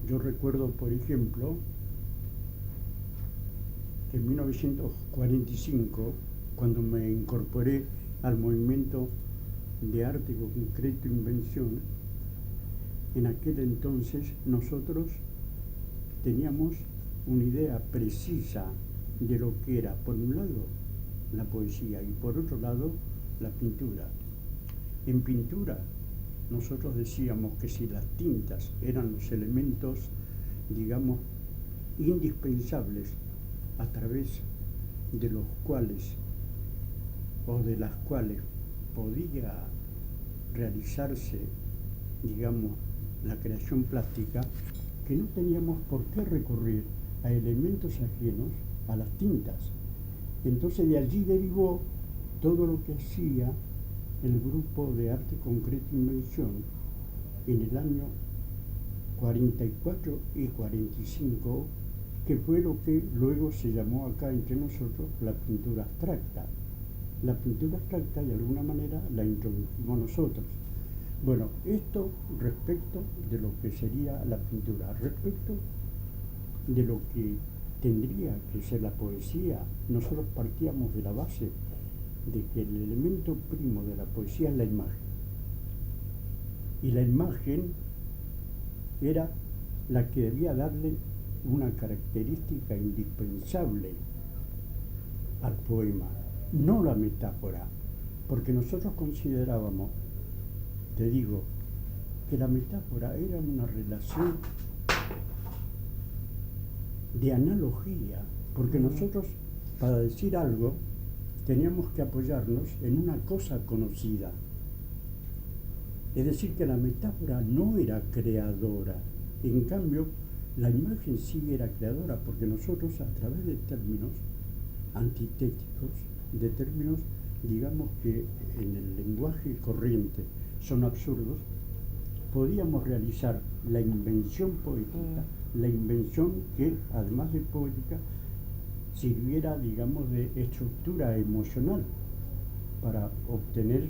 Yo recuerdo, por ejemplo, que en 1945, cuando me incorporé al movimiento de arte concreto e invención, en aquel entonces nosotros teníamos una idea precisa de lo que era, por un lado, la poesía y por otro lado, la pintura. En pintura, nosotros decíamos que si las tintas eran los elementos, digamos, indispensables a través de los cuales o de las cuales podía realizarse, digamos, la creación plástica, que no teníamos por qué recurrir a elementos ajenos a las tintas. Entonces de allí derivó todo lo que hacía el grupo de arte concreto e invención en el año 44 y 45, que fue lo que luego se llamó acá entre nosotros la pintura abstracta. La pintura abstracta, de alguna manera, la introdujimos nosotros. Bueno, esto respecto de lo que sería la pintura. Respecto de lo que tendría que ser la poesía, nosotros partíamos de la base de que el elemento primo de la poesía es la imagen. Y la imagen era la que debía darle una característica indispensable al poema, no la metáfora, porque nosotros considerábamos, te digo, que la metáfora era una relación de analogía, porque nosotros, para decir algo, teníamos que apoyarnos en una cosa conocida. Es decir, que la metáfora no era creadora, en cambio, la imagen sí era creadora, porque nosotros, a través de términos antitéticos, de términos, digamos, que en el lenguaje corriente son absurdos, podíamos realizar la invención poética, la invención que, además de poética, sirviera, digamos, de estructura emocional para obtener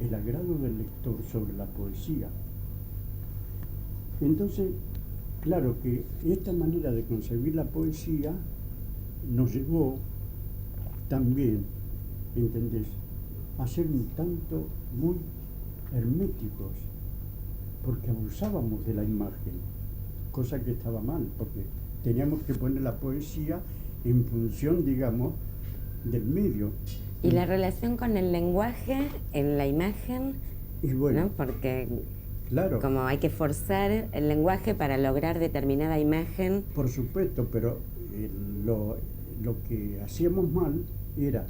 el agrado del lector sobre la poesía. Entonces, claro que esta manera de concebir la poesía nos llevó también, ¿entendés?, a ser un tanto muy herméticos, porque abusábamos de la imagen, cosa que estaba mal, porque teníamos que poner la poesía en función, digamos, del medio. Y la relación con el lenguaje en la imagen, y bueno, ¿no? Porque claro, como hay que forzar el lenguaje para lograr determinada imagen. Por supuesto, pero lo que hacíamos mal era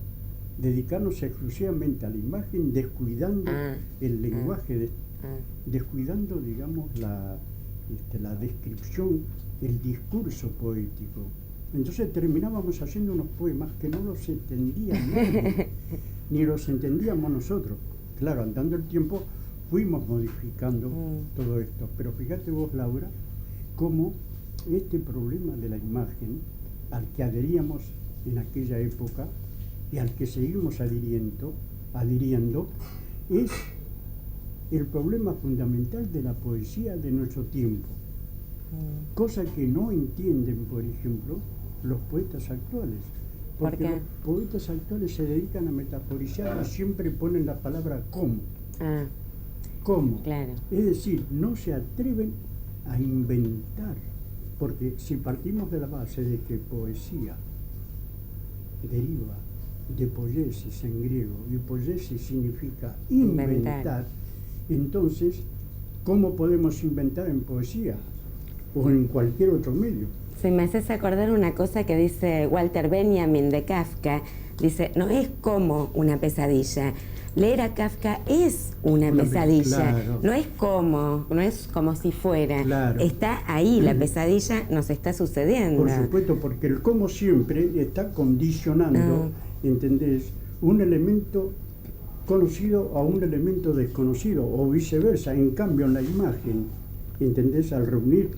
dedicarnos exclusivamente a la imagen, descuidando el lenguaje, descuidando, digamos, la descripción, el discurso poético. Entonces terminábamos haciendo unos poemas que no los entendía nadie, ni los entendíamos nosotros. Claro, andando el tiempo fuimos modificando todo esto, pero fíjate vos, Laura, cómo este problema de la imagen, al que adheríamos en aquella época y al que seguimos adhiriendo, es el problema fundamental de la poesía de nuestro tiempo, cosa que no entienden, por ejemplo, los poetas actuales, porque los poetas actuales se dedican a metaforizar y siempre ponen la palabra como. ¿Cómo? Claro. Es decir, no se atreven a inventar, porque si partimos de la base de que poesía deriva de poiesis en griego, y poiesis significa inventar, entonces, ¿cómo podemos inventar en poesía o en cualquier otro medio? Se me hace acordar una cosa que dice Walter Benjamin de Kafka. Dice, no es como una pesadilla. Leer a Kafka es una pesadilla. Claro. No es como si fuera. Claro. Está ahí, la pesadilla nos está sucediendo. Por supuesto, porque el como siempre está condicionando, ¿entendés?, un elemento conocido a un elemento desconocido, o viceversa. En cambio, en la imagen, ¿entendés?, al reunir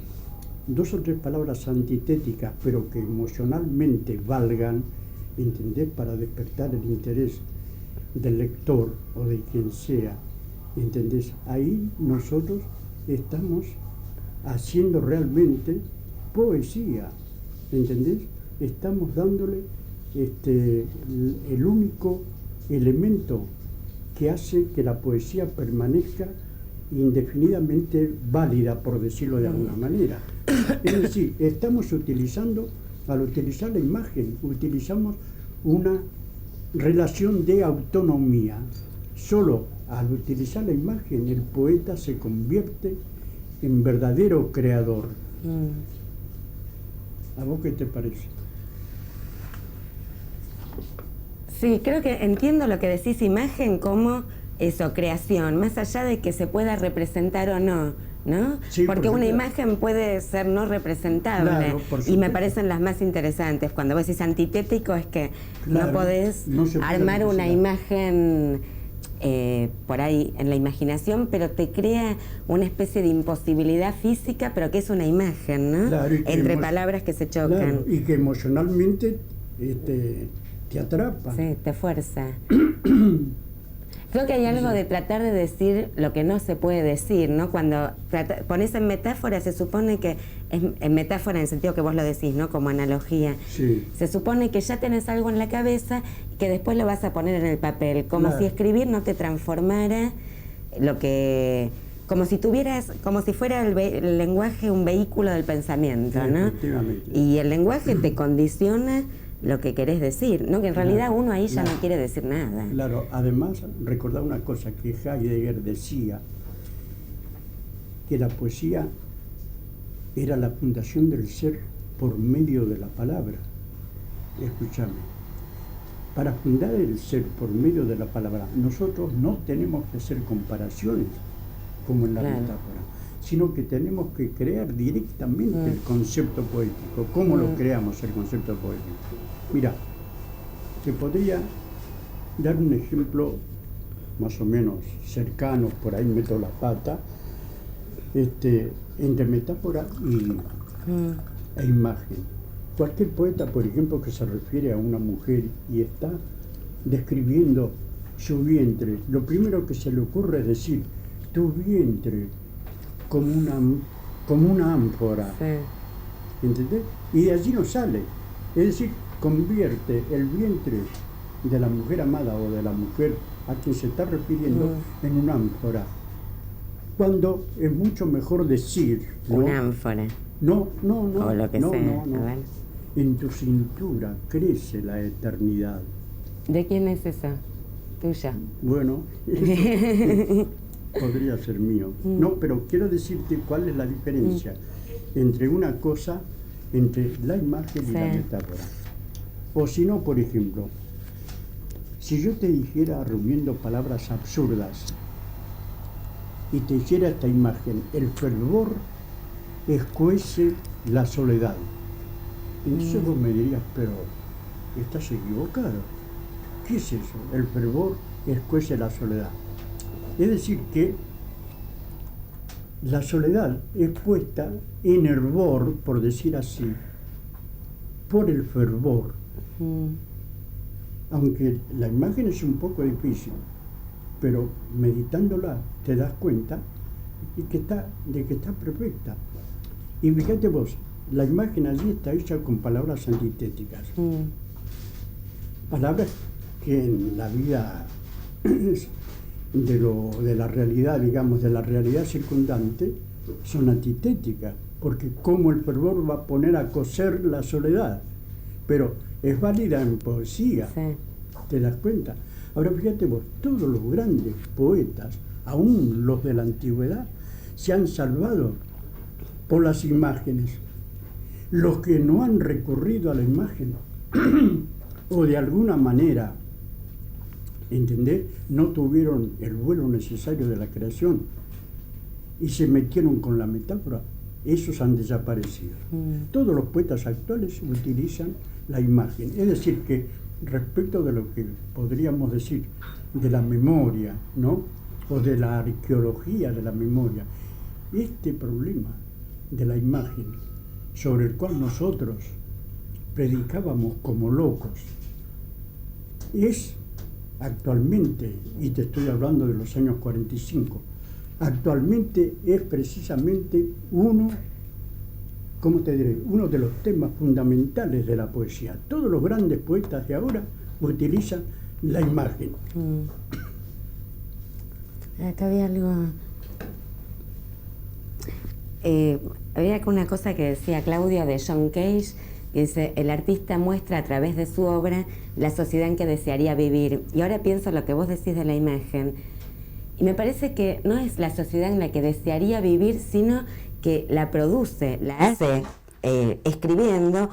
dos o tres palabras antitéticas, pero que emocionalmente valgan, ¿entendés?, para despertar el interés del lector o de quien sea, ¿entendés? Ahí nosotros estamos haciendo realmente poesía, ¿entendés? Estamos dándole el único elemento que hace que la poesía permanezca indefinidamente válida, por decirlo de alguna manera. Es decir, estamos utilizando, al utilizar la imagen, utilizamos una relación de autonomía. Solo al utilizar la imagen, el poeta se convierte en verdadero creador. ¿A vos qué te parece? Sí, creo que entiendo lo que decís, imagen como eso, creación, más allá de que se pueda representar o no, ¿no? Sí, porque una imagen puede ser no representable, claro, y me parecen las más interesantes. Cuando vos decís antitético es que no podés armar una imagen por ahí en la imaginación, pero te crea una especie de imposibilidad física, pero que es una imagen, ¿no? Claro, entre palabras que se chocan. Claro, y que emocionalmente te atrapa. Sí, te fuerza. Creo que hay algo de tratar de decir lo que no se puede decir, ¿no? Cuando pones en metáfora, se supone que es en metáfora en el sentido que vos lo decís, ¿no? Como analogía. Sí. Se supone que ya tenés algo en la cabeza y que después lo vas a poner en el papel, como claro. si escribir no te transformara lo que... Como si tuvieras, como si fuera el lenguaje un vehículo del pensamiento, ¿no? Efectivamente. Y el lenguaje te condiciona lo que querés decir, ¿no? Que en realidad uno ahí ya no quiere decir nada. Claro, además, recordar una cosa que Heidegger decía, que la poesía era la fundación del ser por medio de la palabra. Escúchame, para fundar el ser por medio de la palabra, nosotros no tenemos que hacer comparaciones como en la metáfora, sino que tenemos que crear directamente el concepto poético. ¿Cómo lo creamos el concepto poético? Mira, te podría dar un ejemplo más o menos cercano, por ahí meto la pata, entre metáfora e imagen. Cualquier poeta, por ejemplo, que se refiere a una mujer y está describiendo su vientre, lo primero que se le ocurre es decir, tu vientre como una ánfora, sí. ¿Entendés? Y de allí no sale, es decir, convierte el vientre de la mujer amada o de la mujer a quien se está refiriendo en una ánfora, cuando es mucho mejor decir, ¿no? Una ánfora. No, o lo que sea. no. En tu cintura crece la eternidad. ¿De quién es eso? Tuya. Bueno, podría ser mío. No, pero quiero decirte cuál es la diferencia entre una cosa, entre la imagen y la metáfora. O si no, por ejemplo, si yo te dijera, reuniendo palabras absurdas, y te hiciera esta imagen, el fervor escuece la soledad. Entonces vos me dirías, pero estás equivocado. ¿Qué es eso? El fervor escuece la soledad. Es decir que la soledad es puesta en hervor, por decir así, por el fervor. Aunque la imagen es un poco difícil, pero meditándola te das cuenta de que está perfecta. Y fíjate vos, la imagen allí está hecha con palabras antitéticas. Palabras que en la vida de la realidad, digamos, de la realidad circundante, son antitéticas, porque cómo el fervor va a poner a coser la soledad, pero es válida en poesía, ¿te das cuenta? Ahora fíjate vos, todos los grandes poetas, aún los de la antigüedad, se han salvado por las imágenes. Los que no han recurrido a la imagen, o de alguna manera, ¿entendés?, no tuvieron el vuelo necesario de la creación y se metieron con la metáfora, esos han desaparecido. Todos los poetas actuales utilizan la imagen, es decir que respecto de lo que podríamos decir de la memoria, ¿no?, o de la arqueología de la memoria, este problema de la imagen, sobre el cual nosotros predicábamos como locos, es actualmente, y te estoy hablando de los años 45, actualmente es precisamente uno de los temas fundamentales de la poesía. Todos los grandes poetas de ahora utilizan la imagen. Acá había algo... había una cosa que decía Claudio de John Cage, que dice: el artista muestra a través de su obra la sociedad en que desearía vivir. Y ahora pienso lo que vos decís de la imagen, y me parece que no es la sociedad en la que desearía vivir, sino que la produce, la hace escribiendo,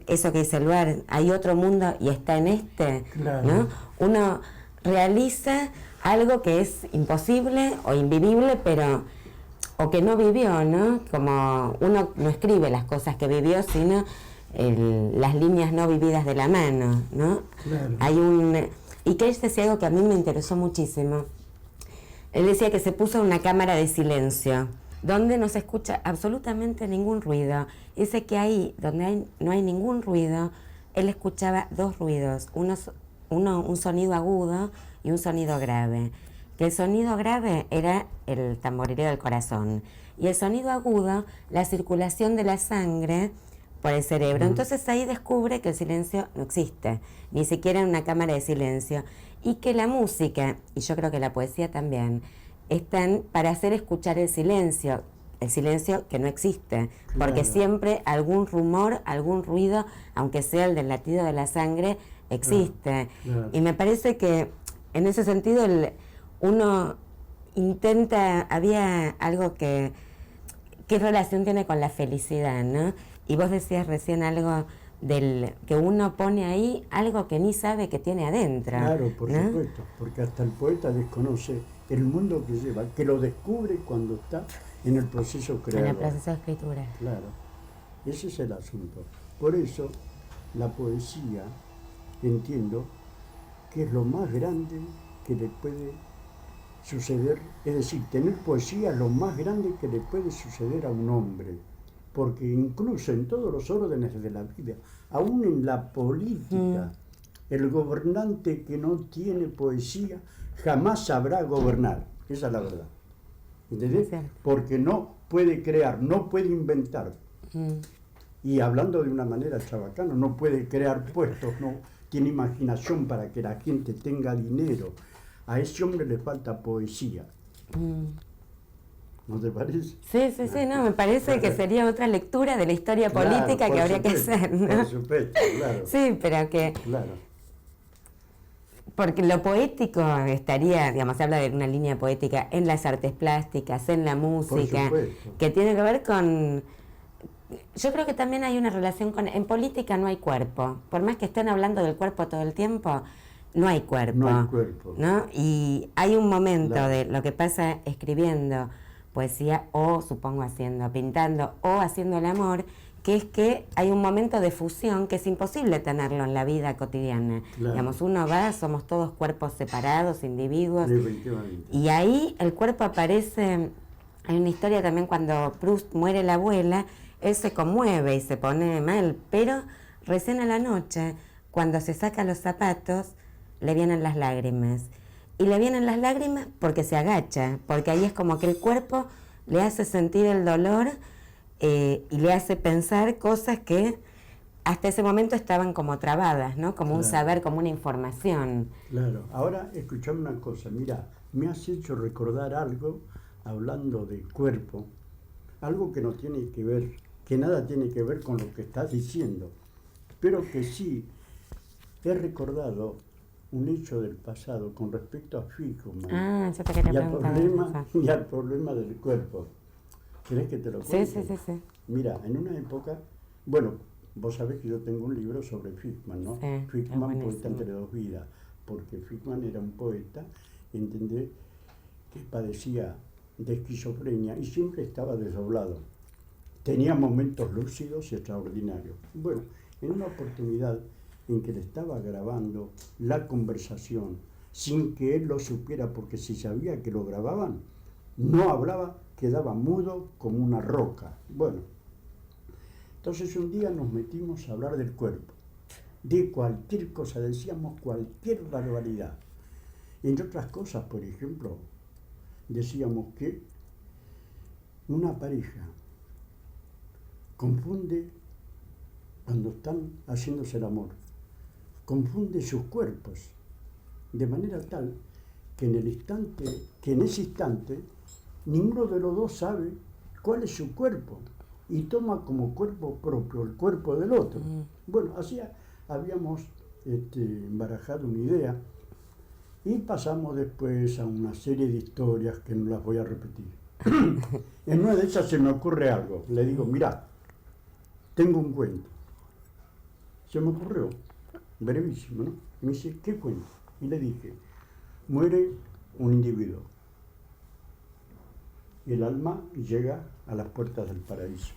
eso que dice el lugar, hay otro mundo y está en este, claro. ¿No? Uno realiza algo que es imposible o invivible, pero o que no vivió, ¿no? Como uno no escribe las cosas que vivió, sino las líneas no vividas de la mano, ¿no? Claro. Y Cage decía algo que a mí me interesó muchísimo. Él decía que se puso una cámara de silencio, donde no se escucha absolutamente ningún ruido. Dice que ahí, donde no hay ningún ruido, él escuchaba dos ruidos, un sonido agudo y un sonido grave. Que el sonido grave era el tamborileo del corazón, y el sonido agudo, la circulación de la sangre por el cerebro. Entonces ahí descubre que el silencio no existe, ni siquiera en una cámara de silencio, y que la música, y yo creo que la poesía también, están para hacer escuchar el silencio que no existe, claro. Porque siempre algún rumor, algún ruido, aunque sea el del latido de la sangre, existe. Claro. Y me parece que en ese sentido uno intenta, había algo ¿qué relación tiene con la felicidad, ¿no? Y vos decías recién algo del que uno pone ahí algo que ni sabe que tiene adentro. Claro, por ¿no? supuesto, porque hasta el poeta desconoce el mundo que lleva, que lo descubre cuando está en el proceso creador. En el proceso de escritura. Claro, ese es el asunto. Por eso la poesía, entiendo, que es lo más grande que le puede suceder, es decir, tener poesía es lo más grande que le puede suceder a un hombre, porque incluso en todos los órdenes de la vida, aún en la política, el gobernante que no tiene poesía jamás sabrá gobernar, esa es la verdad, ¿entendés? Porque no puede crear, no puede inventar, y hablando de una manera chabacana, no puede crear puestos, no tiene imaginación para que la gente tenga dinero. A ese hombre le falta poesía. ¿No te parece? Sí, no, me parece que sería otra lectura de la historia política que habría que hacer, ¿no? Por supuesto, claro. Sí, pero que... Claro. Porque lo poético estaría, digamos, se habla de una línea poética en las artes plásticas, en la música, que tiene que ver con... Yo creo que también hay una relación con... En política no hay cuerpo. Por más que estén hablando del cuerpo todo el tiempo, no hay cuerpo. No hay cuerpo. ¿No? Y hay un momento de lo que pasa escribiendo poesía o, supongo, pintando o haciendo el amor, que es que hay un momento de fusión que es imposible tenerlo en la vida cotidiana. Claro. Digamos, uno va, somos todos cuerpos separados, individuos, y ahí el cuerpo aparece. Hay una historia también cuando Proust muere la abuela, él se conmueve y se pone mal, pero recién a la noche, cuando se saca los zapatos, le vienen las lágrimas. Y le vienen las lágrimas porque se agacha, porque ahí es como que el cuerpo le hace sentir el dolor y le hace pensar cosas que hasta ese momento estaban como trabadas, ¿no? Como un saber, como una información. Claro. Ahora, escuchame una cosa, mira, me has hecho recordar algo, hablando de cuerpo, algo que no tiene que ver, que nada tiene que ver con lo que estás diciendo, pero que sí he recordado un hecho del pasado con respecto a Fishman y al problema del cuerpo. ¿Querés que te lo cuente? Sí. Mira, en una época, bueno, vos sabés que yo tengo un libro sobre Fishman, ¿no? Sí, Fishman, poeta entre dos vidas, porque Fishman era un poeta, entendé, que padecía de esquizofrenia y siempre estaba desdoblado. Tenía momentos lúcidos y extraordinarios. Bueno, en una oportunidad en que le estaba grabando la conversación sin que él lo supiera, porque si sabía que lo grababan, no hablaba, quedaba mudo como una roca. Bueno, entonces un día nos metimos a hablar del cuerpo, de cualquier cosa, decíamos cualquier barbaridad. Entre otras cosas, por ejemplo, decíamos que una pareja confunde, cuando están haciéndose el amor, confunde sus cuerpos, de manera tal que en ese instante, ninguno de los dos sabe cuál es su cuerpo y toma como cuerpo propio el cuerpo del otro. Bueno, así habíamos barajado una idea y pasamos después a una serie de historias que no las voy a repetir. En una de esas se me ocurre algo. Le digo, mirá, tengo un cuento. Se me ocurrió, brevísimo, ¿no? Me dice, ¿qué cuento? Y le dije, muere un individuo. El alma llega a las puertas del paraíso.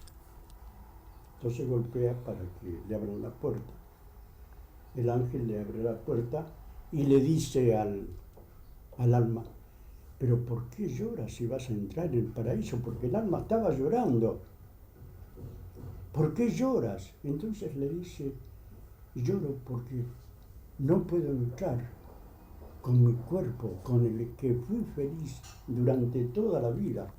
Entonces golpea para que le abran la puerta. El ángel le abre la puerta y le dice al alma, pero ¿por qué lloras si vas a entrar en el paraíso? Porque el alma estaba llorando. ¿Por qué lloras? Entonces le dice, lloro porque no puedo entrar con mi cuerpo, con el que fui feliz durante toda la vida.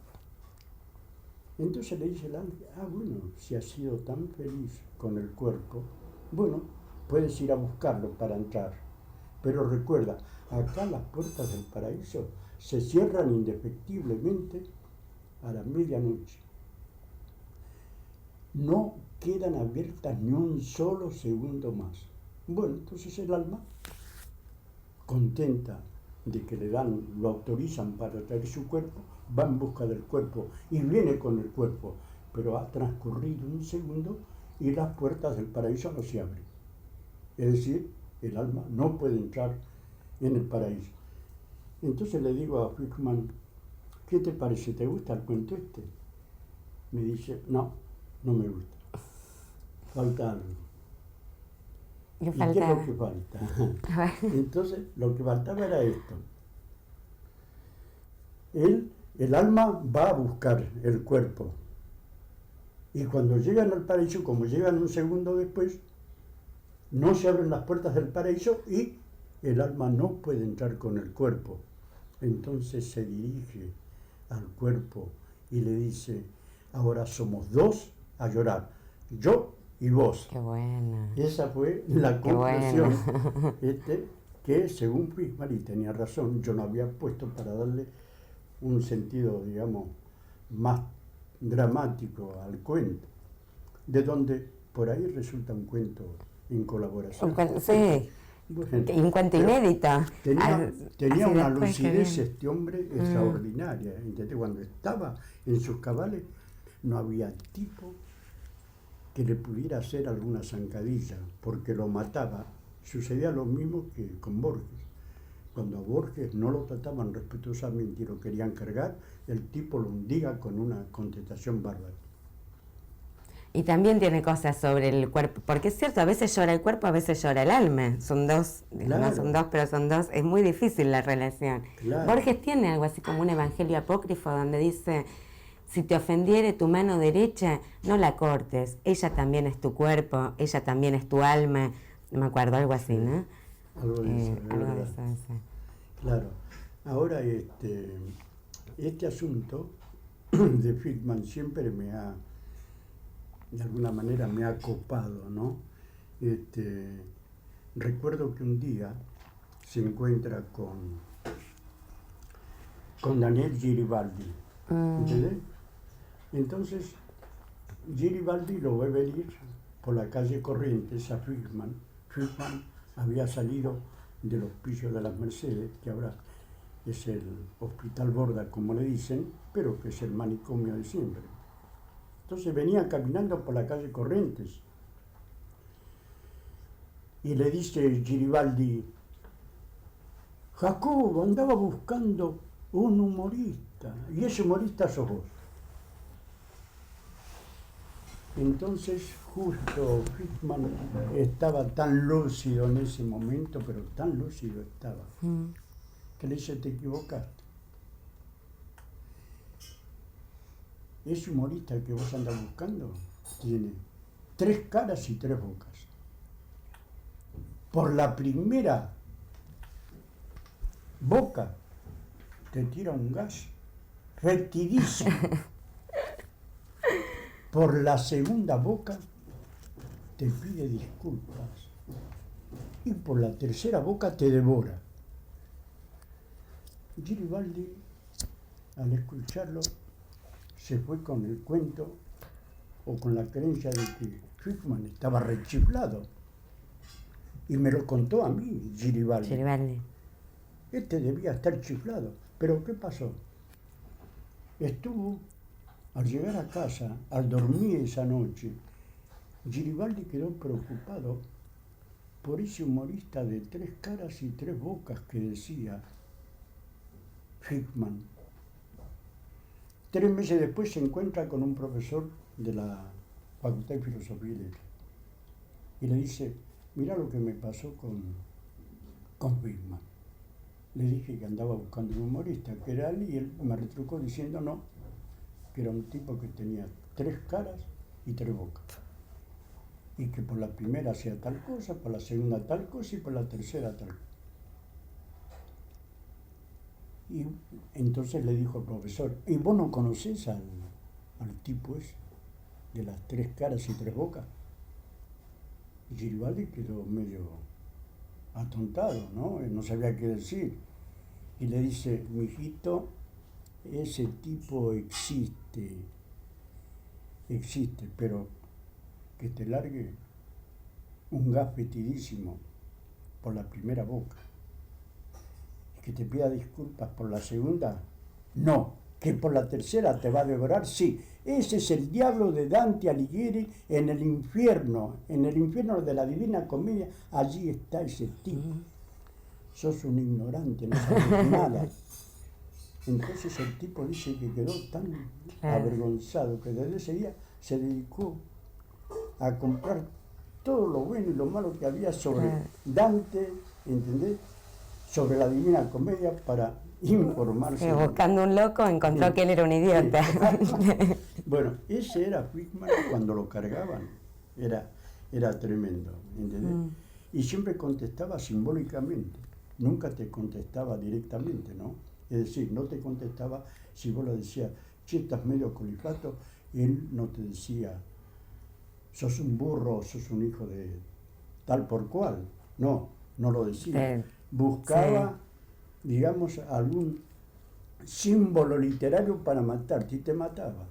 Entonces le dice el ángel, bueno, si has sido tan feliz con el cuerpo, bueno, puedes ir a buscarlo para entrar. Pero recuerda, acá las puertas del paraíso se cierran indefectiblemente a la medianoche. No quedan abiertas ni un solo segundo más. Bueno, entonces el alma, contenta de que lo autorizan para traer su cuerpo, va en busca del cuerpo y viene con el cuerpo, pero ha transcurrido un segundo y las puertas del paraíso no se abren. Es decir, el alma no puede entrar en el paraíso. Entonces le digo a Fickman, ¿qué te parece? ¿Te gusta el cuento este? Me dice, no me gusta. Falta algo. ¿Y qué es lo que falta? Entonces, lo que faltaba era esto. El alma va a buscar el cuerpo. Y cuando llegan al paraíso, como llegan un segundo después, no se abren las puertas del paraíso y el alma no puede entrar con el cuerpo. Entonces se dirige al cuerpo y le dice, ahora somos dos a llorar, yo y vos. Qué buena. Esa fue la conclusión que según Fickman, y tenía razón, yo no había puesto para darle un sentido, digamos, más dramático al cuento, de donde por ahí resulta un cuento en colaboración. Sí, bueno, un cuento inédito. Tenía una lucidez este hombre extraordinaria. ¿Entendés? Cuando estaba en sus cabales no había tipo que le pudiera hacer alguna zancadilla, porque lo mataba. Sucedía lo mismo que con Borges. Cuando a Borges no lo trataban respetuosamente y lo querían cargar, el tipo lo hundía con una contestación bárbara. Y también tiene cosas sobre el cuerpo, porque es cierto, a veces llora el cuerpo, a veces llora el alma. Son dos, claro. No son dos, pero son dos. Es muy difícil la relación. Claro. Borges tiene algo así como un evangelio apócrifo donde dice, si te ofendiere tu mano derecha, no la cortes. Ella también es tu cuerpo, ella también es tu alma. No me acuerdo, algo así, ¿no? Algo de eso. Claro. Ahora, este asunto de Fickman siempre de alguna manera me ha copado, ¿no? Recuerdo que un día se encuentra con Daniel Garibaldi, ¿entendés? Entonces, Garibaldi lo ve venir por la calle Corrientes a Fickman. Fickman había salido del Hospicio de las Mercedes, que ahora es el Hospital Borda, como le dicen, pero que es el manicomio de siempre. Entonces venía caminando por la calle Corrientes y le dice Garibaldi, Jacobo, andaba buscando un humorista y ese humorista sos vos. Entonces justo Fickman estaba tan lúcido en ese momento, pero tan lúcido estaba, que le dice, te equivocaste. Ese humorista que vos andas buscando tiene 3 caras y 3 bocas. Por la primera boca te tira un gas repetidísimo. Por la segunda boca te pide disculpas y por la tercera boca te devora. Garibaldi, al escucharlo, se fue con el cuento o con la creencia de que Hickman estaba rechiflado. Y me lo contó a mí, Garibaldi. Este debía estar chiflado. Pero ¿qué pasó? Estuvo, al llegar a casa, al dormir esa noche, Garibaldi quedó preocupado por ese humorista de 3 caras y 3 bocas que decía Hickman. 3 meses después se encuentra con un profesor de la Facultad de Filosofía y Letras y le dice: mira lo que me pasó con Hickman. Le dije que andaba buscando un humorista, que era él, y él me retrucó diciendo no, que era un tipo que tenía 3 caras y 3 bocas. Y que por la primera hacía tal cosa, por la segunda tal cosa y por la tercera tal cosa. Y entonces le dijo al profesor: ¿y vos no conocés al tipo ese, de las 3 caras y 3 bocas? Y Garibaldi quedó medio atontado, ¿no? No sabía qué decir. Y le dice: mijito, ese tipo existe, pero que te largue un gas fetidísimo por la primera boca. Y que te pida disculpas por la segunda, no. Que por la tercera te va a devorar, sí. Ese es el diablo de Dante Alighieri en el infierno de la Divina Comedia. Allí está ese tipo. Sos un ignorante, no sabes nada. Entonces el tipo dice que quedó tan avergonzado que desde ese día se dedicó a comprar todo lo bueno y lo malo que había sobre Dante, ¿entendés? Sobre la Divina Comedia para informarse. Buscando un loco encontró que él era un idiota. Bueno, ese era Hickman cuando lo cargaban. Era tremendo, ¿entendés? Y siempre contestaba simbólicamente. Nunca te contestaba directamente, ¿no? Es decir, no te contestaba si vos le decías: che, estás medio colifato. Él no te decía: sos un burro, sos un hijo de tal por cual. No lo decía. Buscaba, digamos, algún símbolo literario para matarte y te mataba.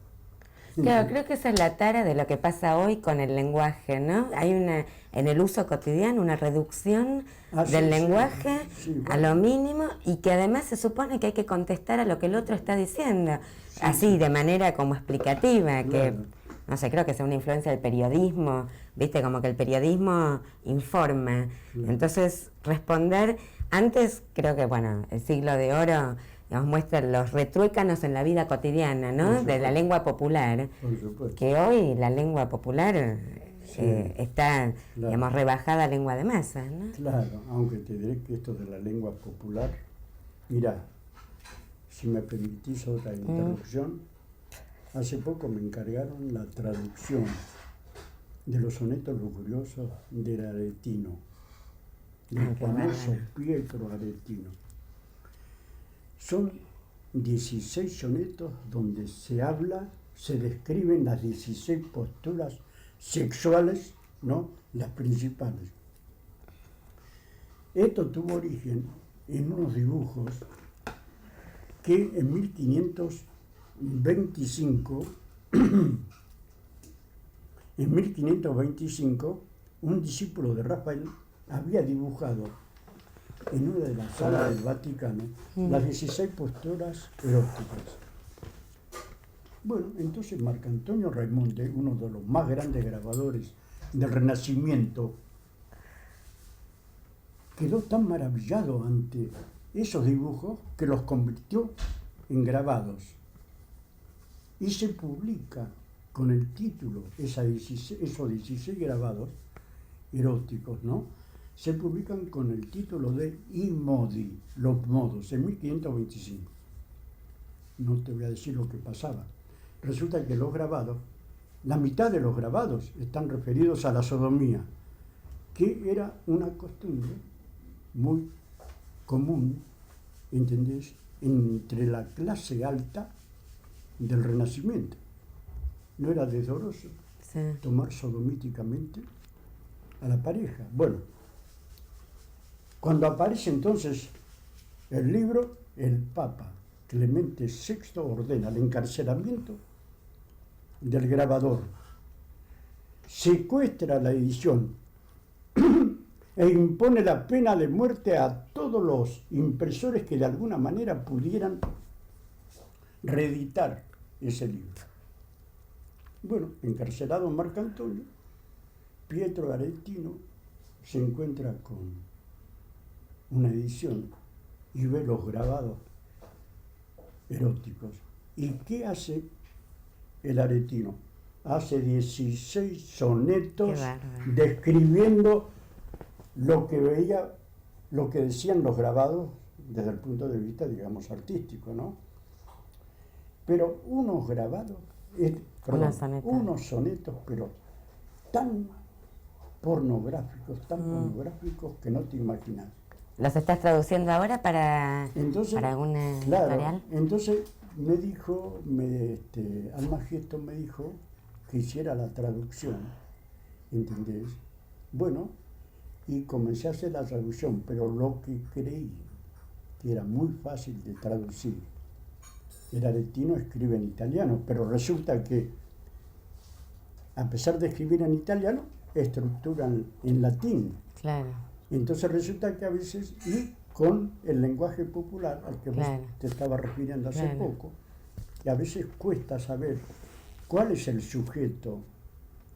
Claro, creo que esa es la tara de lo que pasa hoy con el lenguaje, ¿no? Hay en el uso cotidiano una reducción del lenguaje a lo mínimo, y que además se supone que hay que contestar a lo que el otro está diciendo, así de manera como explicativa, que no sé, creo que es una influencia del periodismo, viste, como que el periodismo informa. Entonces, responder, antes creo que, bueno, el siglo de oro nos muestra los retruécanos en la vida cotidiana, ¿no? De la lengua popular, que hoy la lengua popular está, digamos, rebajada a lengua de masa, ¿no? Claro, aunque te diré que esto de la lengua popular, mira, si me permitís otra interrupción, hace poco me encargaron la traducción de los sonetos lujuriosos del Aretino, del famoso Pietro Aretino. Son 16 sonetos donde se describen las 16 posturas sexuales, ¿no? Las principales. Esto tuvo origen en unos dibujos que en 1525, un discípulo de Rafael había dibujado en una de las salas del Vaticano las 16 posturas eróticas. Bueno, entonces Marcantonio Raimondi, uno de los más grandes grabadores del Renacimiento, quedó tan maravillado ante esos dibujos que los convirtió en grabados. Y se publica con el título, esos 16 grabados eróticos, ¿no? Se publican con el título de I Modi, los modos, en 1525. No te voy a decir lo que pasaba. Resulta que los grabados, la mitad de los grabados están referidos a la sodomía, que era una costumbre muy común, ¿entendés?, entre la clase alta del Renacimiento. No era desdoroso tomar sodomíticamente a la pareja. Bueno, cuando aparece entonces el libro, el Papa Clemente VI ordena el encarcelamiento del grabador, secuestra la edición e impone la pena de muerte a todos los impresores que de alguna manera pudieran reeditar ese libro. Bueno, encarcelado Marco Antonio, Pietro Aretino se encuentra con una edición y ve los grabados eróticos. ¿Y qué hace el Aretino? Hace 16 sonetos describiendo lo que veía, lo que decían los grabados desde el punto de vista, digamos, artístico, ¿no? Pero unos grabados, unos sonetos, pero tan pornográficos que no te imaginas. ¿Los estás traduciendo ahora para alguna editorial? Entonces me dijo, Alma Gesto me dijo que hiciera la traducción, ¿entendés? Bueno, y comencé a hacer la traducción, pero lo que creí que era muy fácil de traducir, el Aretino escribe en italiano, pero resulta que, a pesar de escribir en italiano, estructuran en latín. Claro. Entonces resulta que a veces, y con el lenguaje popular al que vos te estaba refiriendo hace poco, y a veces cuesta saber cuál es el sujeto,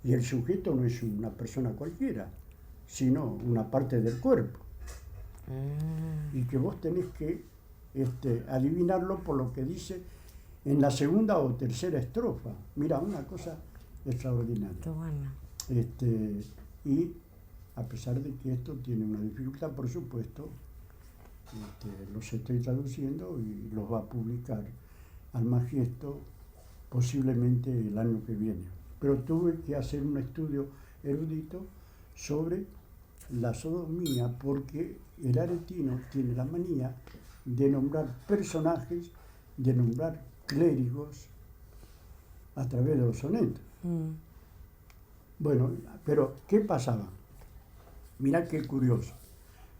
y el sujeto no es una persona cualquiera, sino una parte del cuerpo. Y que vos tenés que adivinarlo por lo que dice en la segunda o tercera estrofa. Mira, una cosa extraordinaria. Qué bueno. Y a pesar de que esto tiene una dificultad, por supuesto, los estoy traduciendo y los va a publicar Alma Gesto posiblemente el año que viene. Pero tuve que hacer un estudio erudito sobre la sodomía, porque el Aretino tiene la manía de nombrar personajes, de nombrar clérigos a través de los sonetos. Bueno, pero ¿qué pasaba? Mirá qué curioso.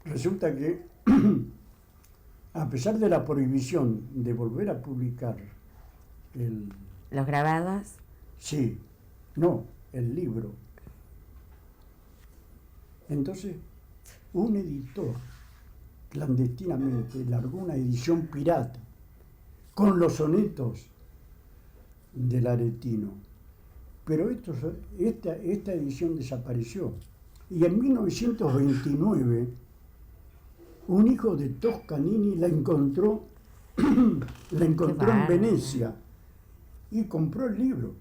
Resulta que, a pesar de la prohibición de volver a publicar ¿los grabados? Sí, no, el libro. Entonces, un editor clandestinamente largó una edición pirata con los sonetos del Aretino. Pero esta edición desapareció. Y en 1929, un hijo de Toscanini la encontró en Venecia y compró el libro.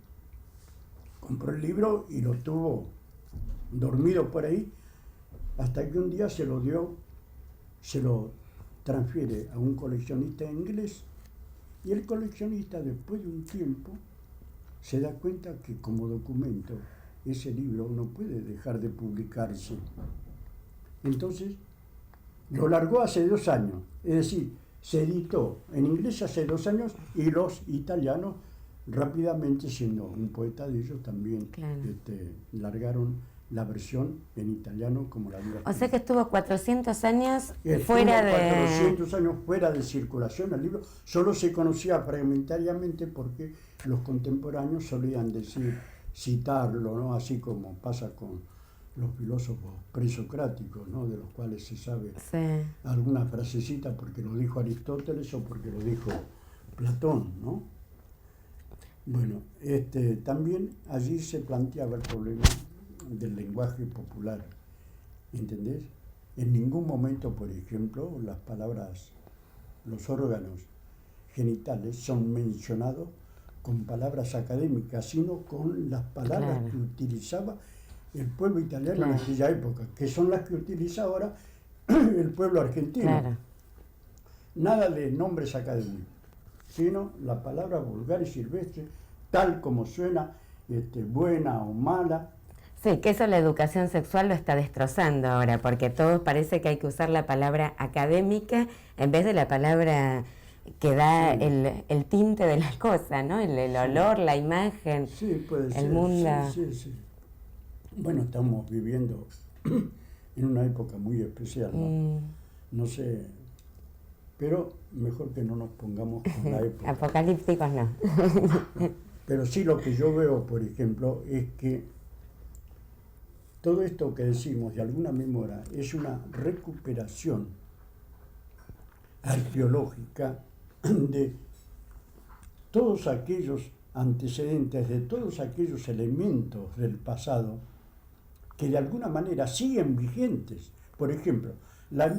Compró el libro y lo tuvo dormido por ahí, hasta que un día se lo transfiere a un coleccionista inglés, y el coleccionista, después de un tiempo, se da cuenta que como documento ese libro no puede dejar de publicarse. Entonces lo largó hace 2 años, es decir, se editó en inglés hace 2 años, y los italianos rápidamente, siendo un poeta de ellos, también largaron la versión en italiano como la vida. O sea que estuvo 400 años fuera de... 400 años fuera de circulación el libro. Solo se conocía fragmentariamente porque los contemporáneos solían citarlo, ¿no? Así como pasa con los filósofos presocráticos, ¿no? De los cuales se sabe alguna frasecita porque lo dijo Aristóteles o porque lo dijo Platón, ¿no? Bueno, también allí se planteaba el problema del lenguaje popular, ¿entendés? En ningún momento, por ejemplo, las palabras, los órganos genitales son mencionados con palabras académicas, sino con las palabras que utilizaba el pueblo italiano en aquella época, que son las que utiliza ahora el pueblo argentino. Nada de nombres académicos, sino la palabra vulgar y silvestre, tal como suena, buena o mala. Sí, que eso la educación sexual lo está destrozando ahora, porque todos parece que hay que usar la palabra académica en vez de la palabra que da el tinte de las cosas, ¿no? El olor, la imagen, sí, puede el ser. mundo. Sí. Bueno, estamos viviendo en una época muy especial, ¿no? No sé, pero mejor que no nos pongamos con la época. Apocalípticos no. Pero sí lo que yo veo, por ejemplo, es que todo esto que decimos de alguna memoria es una recuperación arqueológica de todos aquellos antecedentes, de todos aquellos elementos del pasado que de alguna manera siguen vigentes. Por ejemplo,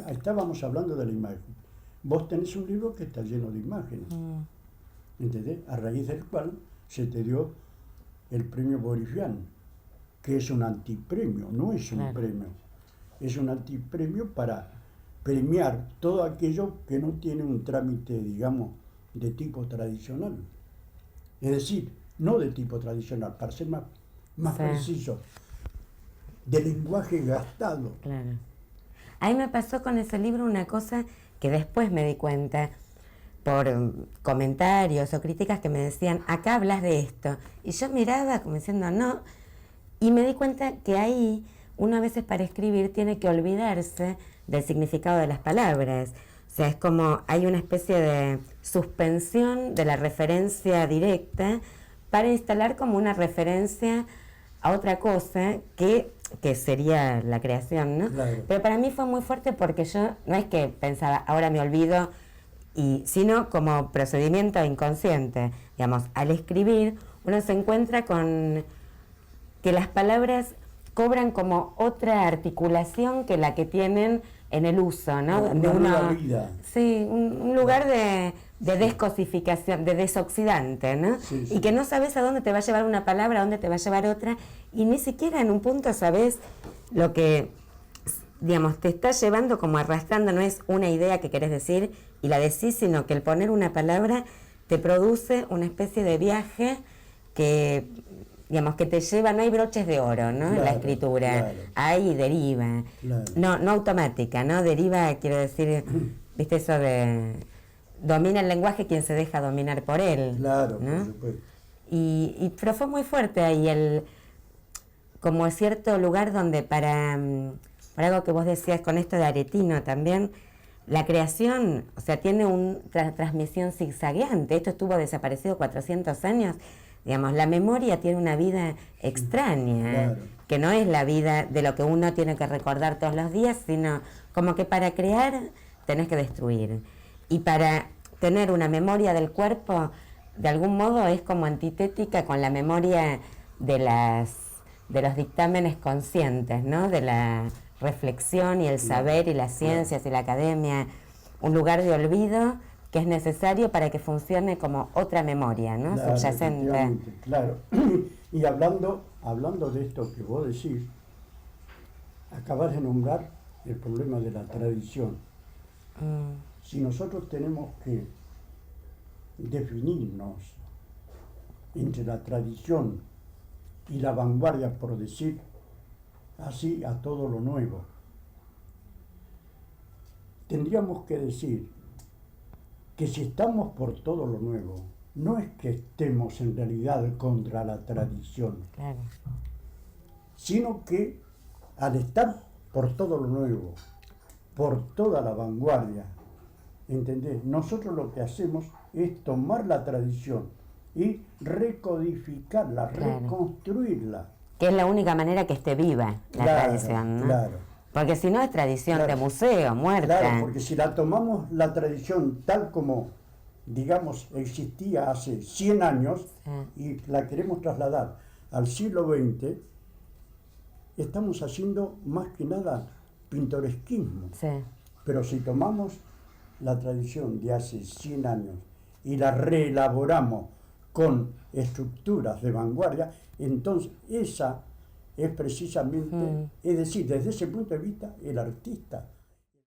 estábamos hablando de la imagen. Vos tenés un libro que está lleno de imágenes, ¿entendés? A raíz del cual se te dio el premio Borivian, que es un antipremio, no es un premio. Es un antipremio para premiar todo aquello que no tiene un trámite, digamos, de tipo tradicional. Es decir, no de tipo tradicional, para ser más preciso, de lenguaje gastado. Claro. A mí me pasó con ese libro una cosa que después me di cuenta por comentarios o críticas que me decían, acá hablas de esto. Y yo miraba como diciendo, no. Y me di cuenta que ahí uno a veces para escribir tiene que olvidarse del significado de las palabras. O sea, es como hay una especie de suspensión de la referencia directa para instalar como una referencia a otra cosa que sería la creación, ¿no? Claro. Pero para mí fue muy fuerte porque yo no es que pensaba, ahora me olvido, sino como procedimiento inconsciente. Digamos, al escribir uno se encuentra con que las palabras cobran como otra articulación que la que tienen en el uso, ¿no? Una vida. Sí, un lugar de descosificación, de desoxidante, ¿no? Sí. Y que no sabes a dónde te va a llevar una palabra, a dónde te va a llevar otra, y ni siquiera en un punto sabes lo que, digamos, te está llevando como arrastrando, no es una idea que querés decir y la decís, sino que el poner una palabra te produce una especie de viaje que, digamos, que te lleva, no hay broches de oro, ¿no? Claro, en la escritura, claro. hay deriva, Claro. no automática, ¿no? Deriva, quiero decir, viste eso de domina el lenguaje quien se deja dominar por él. Claro, ¿no? por supuesto. Pero fue muy fuerte ahí como cierto lugar donde para algo que vos decías con esto de Aretino también, la creación, o sea, tiene una transmisión zigzagueante. Esto estuvo desaparecido 400 años. Digamos, la memoria tiene una vida extraña, claro. Que no es la vida de lo que uno tiene que recordar todos los días, sino como que para crear tenés que destruir. Y para tener una memoria del cuerpo, de algún modo es como antitética con la memoria de los dictámenes conscientes, ¿no? De la reflexión y el saber y las ciencias y la academia, un lugar de olvido que es necesario para que funcione como otra memoria, ¿no? Claro, subyacente. Claro. Y hablando de esto que vos decís, acabas de nombrar el problema de la tradición. Si nosotros tenemos que definirnos entre la tradición y la vanguardia, por decir así, a todo lo nuevo, tendríamos que decir que si estamos por todo lo nuevo, no es que estemos en realidad contra la tradición, Claro. sino que al estar por todo lo nuevo, por toda la vanguardia, ¿entendés? Nosotros lo que hacemos es tomar la tradición y recodificarla, Claro. reconstruirla. Que es la única manera que esté viva la tradición, ¿no? Claro. Porque si no es tradición Claro. de museo, muerta. Claro, porque si la tomamos la tradición tal como, digamos, existía hace 100 años y la queremos trasladar al siglo XX, estamos haciendo más que nada pintoresquismo. Sí. Pero si tomamos la tradición de hace 100 años y la reelaboramos con estructuras de vanguardia, entonces esa es precisamente, es decir, desde ese punto de vista, el artista